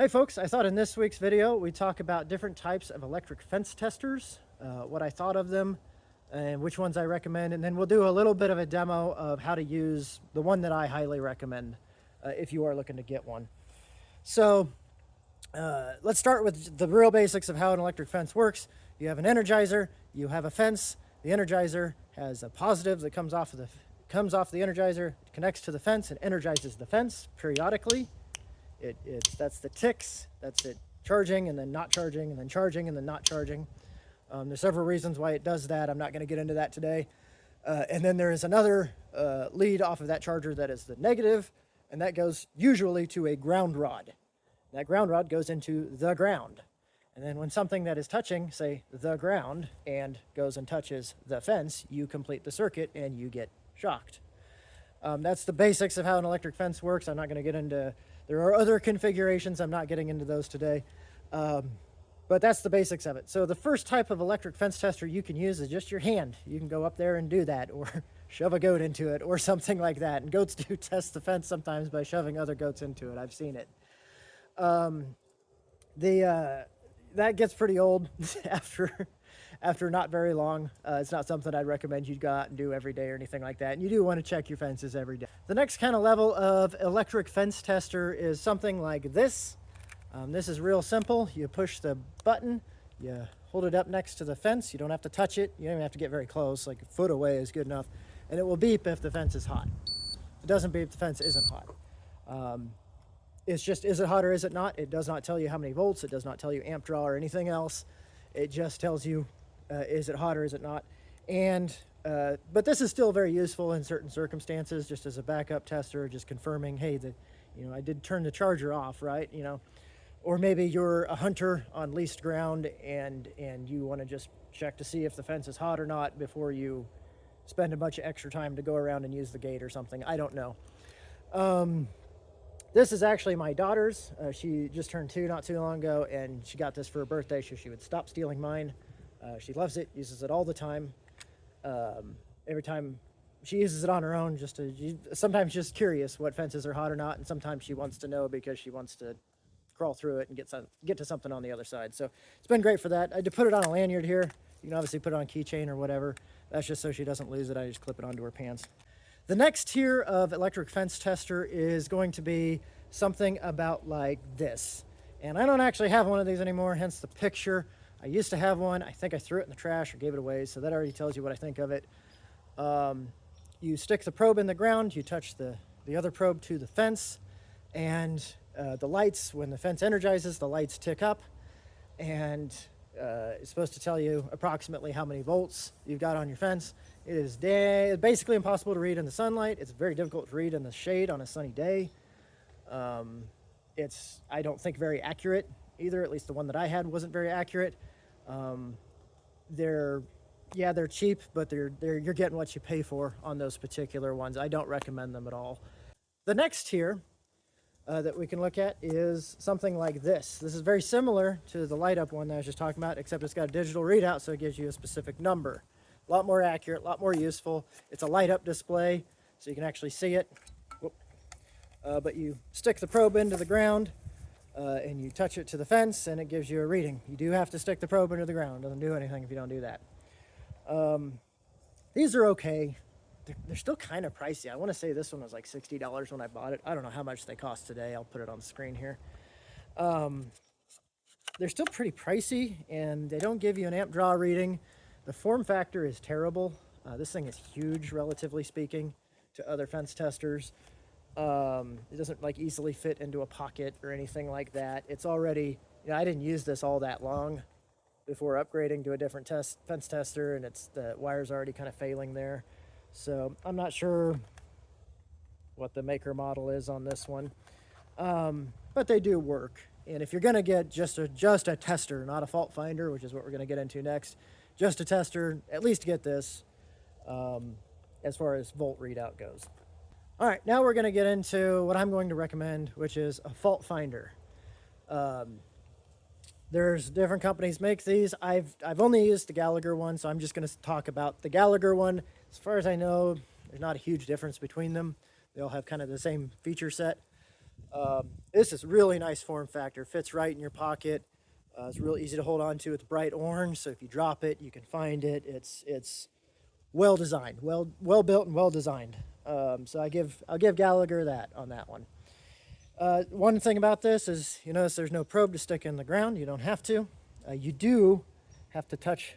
Hey folks, I thought in this week's video we'd talk about different types of electric fence testers, what I thought of them, and which ones I recommend, and then we'll do a little bit of a demo of how to use the one that I highly recommend if you are looking to get one. So let's start with the real basics of how an electric fence works. You have an energizer, you have a fence. The energizer has a positive that comes off the energizer, connects to the fence, and energizes the fence periodically. That's the ticks, that's it charging and then not charging and then charging and then not charging. There's several reasons why it does that. I'm not going to get into that today. And then there is another lead off of that charger that is the negative, and that goes usually to a ground rod. That ground rod goes into the ground. And then when something that is touching, say, the ground, and goes and touches the fence, you complete the circuit and you get shocked. That's the basics of how an electric fence works. I'm not going to get into... There are other configurations. I'm not getting into those today. But that's the basics of it. So the first type of electric fence tester you can use is just your hand. You can go up there and do that, or shove a goat into it, or something like that. And goats do test the fence sometimes by shoving other goats into it. I've seen it. That gets pretty old after not very long. It's not something I'd recommend you go out and do every day or anything like that. And you do want to check your fences every day. The next kind of level of electric fence tester is something like this. This is real simple. You push the button, you hold it up next to the fence. You don't have to touch it. You don't even have to get very close, like a foot away is good enough. And it will beep if the fence is hot. If it doesn't beep, the fence isn't hot. It's just, is it hot or is it not? It does not tell you how many volts. It does not tell you amp draw or anything else. It just tells you, is it hot or is it not? And, but this is still very useful in certain circumstances, just as a backup tester, just confirming, hey, I did turn the charger off, right? Or maybe you're a hunter on leased ground and you want to just check to see if the fence is hot or not before you spend a bunch of extra time to go around and use the gate or something. I don't know. This is actually my daughter's. She just turned 2 not too long ago, and she got this for her birthday, so she would stop stealing mine. She loves it, uses it all the time. Every time she uses it on her own, sometimes just curious what fences are hot or not, and sometimes she wants to know because she wants to crawl through it and get to something on the other side. So it's been great for that. I had to put it on a lanyard here. You can obviously put it on a keychain or whatever. That's just so she doesn't lose it. I just clip it onto her pants. The next tier of electric fence tester is going to be something about like this. And I don't actually have one of these anymore, hence the picture. I used to have one. I think I threw it in the trash or gave it away, so that already tells you what I think of it. You stick the probe in the ground, you touch the other probe to the fence, and the lights, when the fence energizes, the lights tick up, and it's supposed to tell you approximately how many volts you've got on your fence. It is basically impossible to read in the sunlight. It's very difficult to read in the shade on a sunny day. It's, I don't think, very accurate either. At least the one that I had wasn't very accurate. They're cheap, but you're getting what you pay for on those particular ones. I don't recommend them at all. The next tier that we can look at is something like this. This is very similar to the light up one that I was just talking about, except it's got a digital readout, so it gives you a specific number. A lot more accurate, a lot more useful. It's a light up display, so you can actually see it. But you stick the probe into the ground and you touch it to the fence and it gives you a reading. You do have to stick the probe into the ground. It doesn't do anything if you don't do that. These are okay. They're still kind of pricey. I want to say this one was like $60 when I bought it. I don't know how much they cost today. I'll put it on the screen here. They're still pretty pricey, and they don't give you an amp draw reading. The form factor is terrible. This thing is huge, relatively speaking, to other fence testers. It doesn't like easily fit into a pocket or anything like that. It's already, I didn't use this all that long before upgrading to a different fence tester, and the wire's already kind of failing there. So I'm not sure what the maker model is on this one, but they do work. And if you're going to get just a tester, not a fault finder, which is what we're going to get into next, just a tester, at least get this as far as volt readout goes. All right, now we're going to get into what I'm going to recommend, which is a fault finder. There's different companies make these. I've only used the Gallagher one, so I'm just going to talk about the Gallagher one. As far as I know, there's not a huge difference between them. They all have kind of the same feature set. This is really nice form factor, fits right in your pocket. It's real easy to hold on to. It's bright orange, so if you drop it, you can find it. It's well designed, well built, and well designed. So I'll give Gallagher that on that one. One thing about this is, you notice there's no probe to stick in the ground. You don't have to. You do have to touch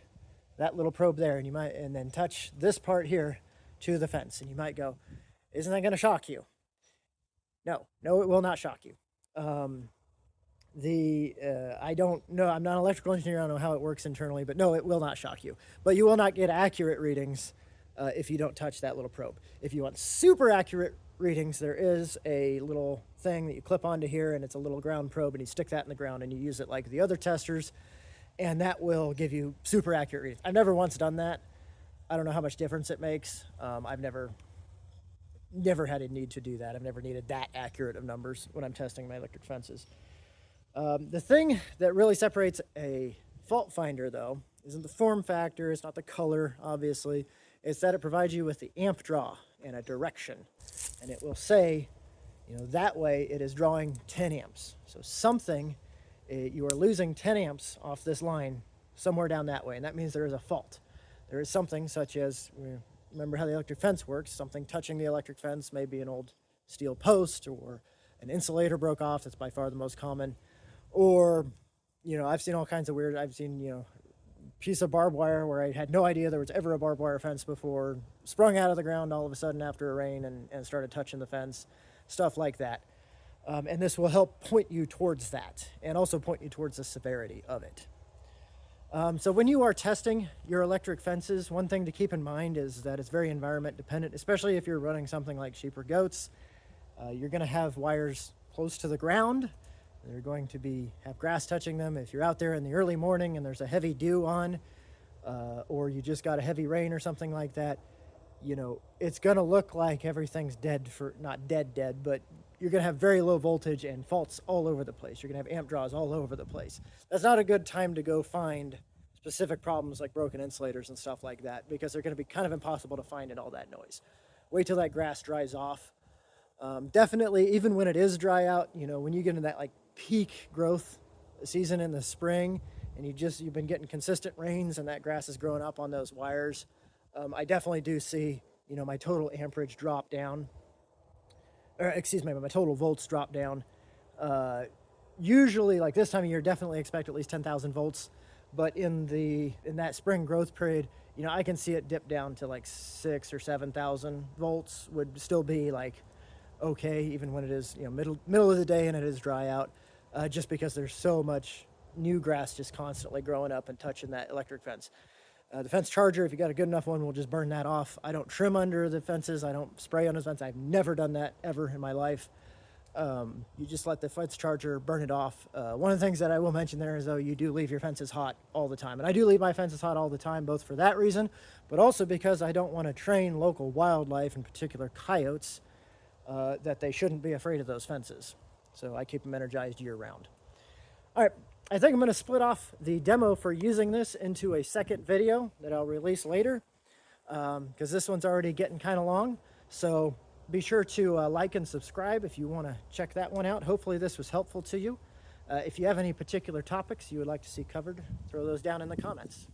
that little probe there, and then touch this part here to the fence. And you might go, isn't that going to shock you? No, it will not shock you. I don't know, I'm not an electrical engineer, I don't know how it works internally, but no, it will not shock you. But you will not get accurate readings if you don't touch that little probe. If you want super accurate readings, there is a little thing that you clip onto here, and it's a little ground probe, and you stick that in the ground and you use it like the other testers, and that will give you super accurate readings. I've never once done that. I don't know how much difference it makes. I've never had a need to do that. I've never needed that accurate of numbers when I'm testing my electric fences. The thing that really separates a fault finder, though, isn't the form factor, it's not the color, obviously. It's that it provides you with the amp draw and a direction. And it will say, that way it is drawing 10 amps. So you are losing 10 amps off this line somewhere down that way, and that means there is a fault. There is something such as, remember how the electric fence works, something touching the electric fence, maybe an old steel post or an insulator broke off. That's by far the most common. Or, I've seen all kinds of weird, piece of barbed wire where I had no idea there was ever a barbed wire fence before, sprung out of the ground all of a sudden after a rain and started touching the fence, stuff like that. And this will help point you towards that and also point you towards the severity of it. So when you are testing your electric fences, one thing to keep in mind is that it's very environment dependent, especially if you're running something like sheep or goats. You're going to have wires close to the ground. They're going to have grass touching them. If you're out there in the early morning and there's a heavy dew on, or you just got a heavy rain or something like that, it's going to look like everything's dead, not dead, but you're going to have very low voltage and faults all over the place. You're going to have amp draws all over the place. That's not a good time to go find specific problems like broken insulators and stuff like that, because they're going to be kind of impossible to find in all that noise. Wait till that grass dries off. Definitely, even when it is dry out, when you get into that like peak growth season in the spring and you've been getting consistent rains and that grass is growing up on those wires, I definitely do see, my total amperage drop down, my total volts drop down. Usually, like this time of year, definitely expect at least 10,000 volts, but in that spring growth period, I can see it dip down to like 6,000 or 7,000 volts would still be like okay, even when it is middle of the day and it is dry out, just because there's so much new grass just constantly growing up and touching that electric fence. The fence charger, if you got a good enough one, will just burn that off. I don't trim under the fences. I don't spray on the fence. I've never done that ever in my life. You just let the fence charger burn it off. One of the things that I will mention there is, though, you do leave your fences hot all the time. And I do leave my fences hot all the time, both for that reason, but also because I don't want to train local wildlife, in particular coyotes, that they shouldn't be afraid of those fences. So I keep them energized year round. All right, I think I'm going to split off the demo for using this into a second video that I'll release later, because this one's already getting kind of long. So be sure to like and subscribe if you want to check that one out. Hopefully this was helpful to you. If you have any particular topics you would like to see covered, throw those down in the comments.